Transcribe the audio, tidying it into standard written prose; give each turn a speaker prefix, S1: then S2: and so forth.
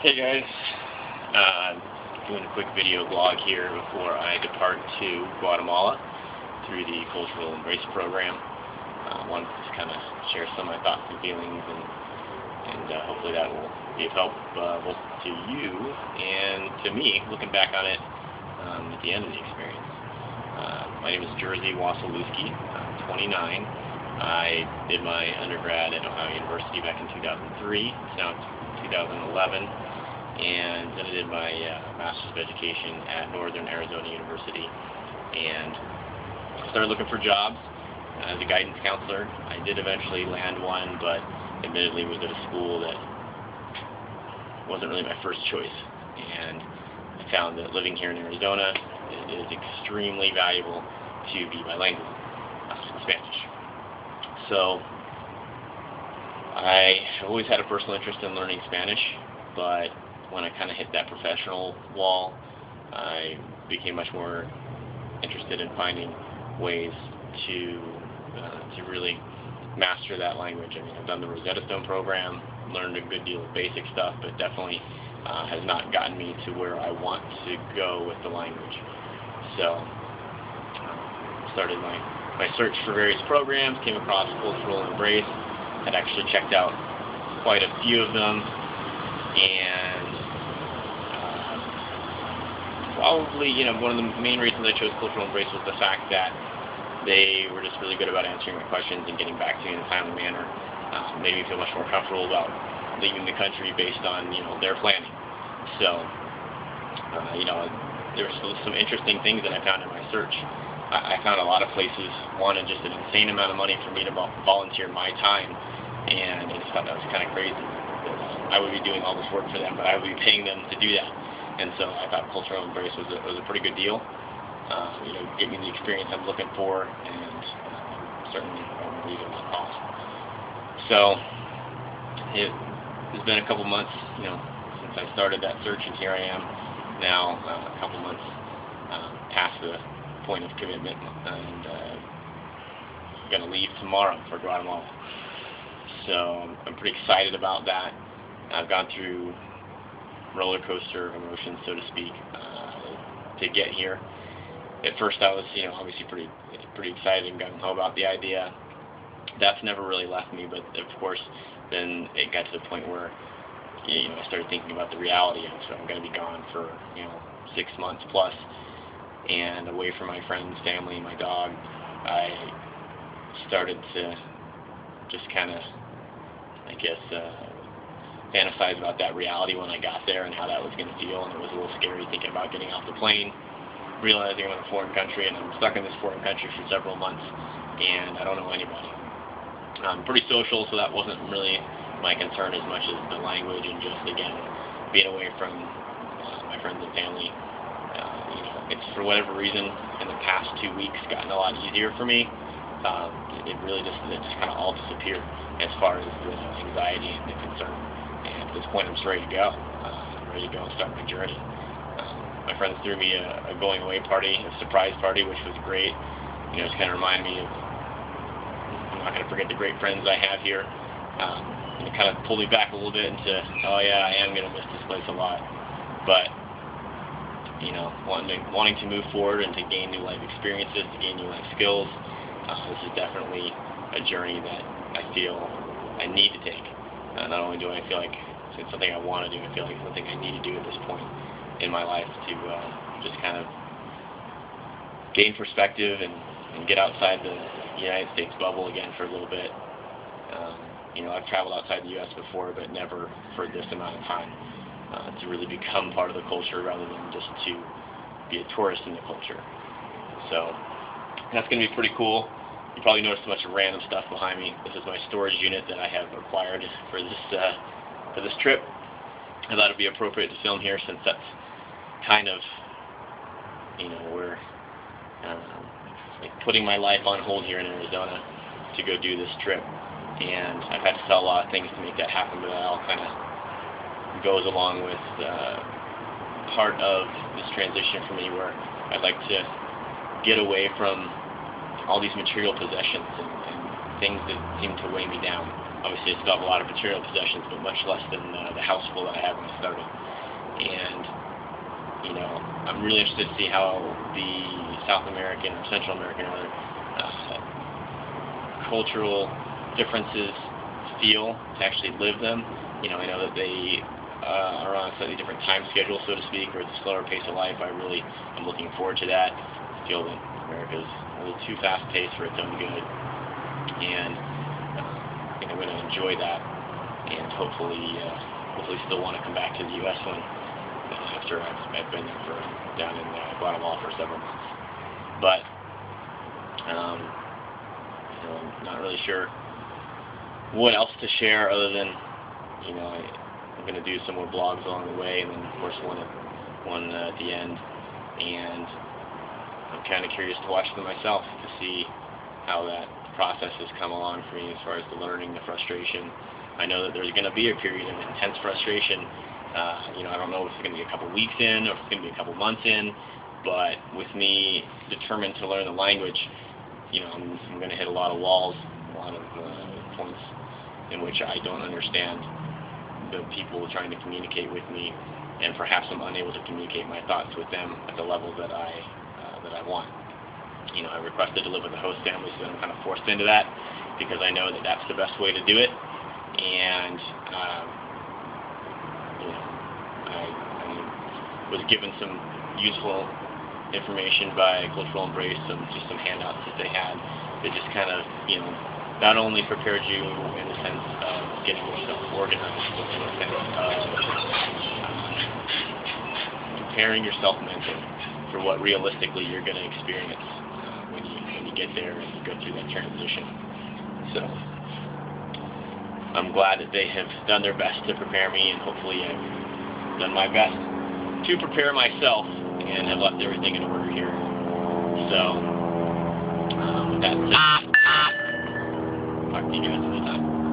S1: Hey guys, doing a quick video blog here before I depart to Guatemala through the Cultural Embrace program. Wanted to just kind of share some of my thoughts and feelings, and hopefully that will be of help both to you and to me looking back on it at the end of the experience. My name is Jerzy Wasilewski. I'm 29. I did my undergrad at Ohio University back in 2003. It's now 2011. And then I did my Master's of Education at Northern Arizona University, and started looking for jobs as a guidance counselor. I did eventually land one, but admittedly was at a school that wasn't really my first choice, and I found that living here in Arizona is extremely valuable to be bilingual in Spanish. So I have always had a personal interest in learning Spanish, but when I kind of hit that professional wall, I became much more interested in finding ways to really master that language. I mean, I've done the Rosetta Stone program, learned a good deal of basic stuff, but definitely has not gotten me to where I want to go with the language. So started my search for various programs, came across Cultural Embrace, had actually checked out quite a few of them, and probably, one of the main reasons I chose Cultural Embrace was the fact that they were just really good about answering my questions and getting back to me in a timely manner. Made me feel much more comfortable about leaving the country based on, their planning. So, there were some interesting things that I found in my search. I found a lot of places wanted just an insane amount of money for me to volunteer my time, and I just thought that was kind of crazy. I would be doing all this work for them, but I would be paying them to do that. And so I thought Cultural Embrace was a pretty good deal. Give me the experience I'm looking for, and certainly a reasonable cost. So it's been a couple months, since I started that search, and here I am now, a couple months past the point of commitment, and I'm going to leave tomorrow for Guatemala. So I'm pretty excited about that. I've gone through roller coaster emotions, so to speak, to get here. At first I was, obviously pretty excited and gung-ho about the idea. That's never really left me, but of course then it got to the point where I started thinking about the reality of, so I'm going to be gone for 6 months plus, and away from my friends, family, my dog. I started to just kind of, fantasize about that reality when I got there and how that was going to feel, and it was a little scary thinking about getting off the plane, realizing I'm in a foreign country, and I'm stuck in this foreign country for several months, and I don't know anybody. I'm pretty social, so that wasn't really my concern as much as the language and just, again, being away from my friends and family. It's, for whatever reason, in the past 2 weeks gotten a lot easier for me. It just kind of all disappeared as far as the anxiety and the concern. And at this point, I'm just ready to go. I'm ready to go and start my journey. My friends threw me a going away party, a surprise party, which was great. Just kind of reminded me of, I'm not going to forget the great friends I have here. It kind of pulled me back a little bit into, oh yeah, I am going to miss this place a lot. But, wanting to move forward and to gain new life experiences, to gain new life skills, this is definitely a journey that I feel I need to take. Not only do I feel like it's something I want to do, I feel like it's something I need to do at this point in my life to just kind of gain perspective and get outside the United States bubble again for a little bit. I've traveled outside the U.S. before, but never for this amount of time, to really become part of the culture rather than just to be a tourist in the culture. So that's going to be pretty cool. You probably noticed a bunch of random stuff behind me. This is my storage unit that I have acquired for this trip. I thought it'd be appropriate to film here since that's kind of, where putting my life on hold here in Arizona to go do this trip. And I've had to sell a lot of things to make that happen, but that all kind of goes along with part of this transition for me, where I'd like to get away from all these material possessions and things that seem to weigh me down. obviously I still have a lot of material possessions, but much less than the house full that I had when I started. And I'm really interested to see how the South American or Central American or cultural differences feel to actually live them. I know that they are on a slightly different time schedule, so to speak, or it's a slower pace of life. I'm looking forward to that. I feel that America's a little too fast-paced for its own good, and I think I'm going to enjoy that, and hopefully still want to come back to the U.S. after I've been there down in Guatemala for several months. But I'm not really sure what else to share other than I'm going to do some more blogs along the way, and then of course one at the end. And I'm kind of curious to watch them myself to see how that process has come along for me as far as the learning, the frustration. I know that there's going to be a period of intense frustration. I don't know if it's going to be a couple weeks in or if it's going to be a couple months in, but with me determined to learn the language, I'm going to hit a lot of walls, a lot of points in which I don't understand the people trying to communicate with me, and perhaps I'm unable to communicate my thoughts with them at the level that I want. I requested to live with a host family, so I'm kind of forced into that because I know that that's the best way to do it. And I was given some useful information by Cultural Embrace, just some handouts that they had that just kind of not only prepared you in the sense of getting yourself organized, but in the sense of preparing yourself mentally for what realistically you're going to experience when you get there and you go through that transition. So I'm glad that they have done their best to prepare me, and hopefully I've done my best to prepare myself and have left everything in order here. So with that said, talk to you guys another time.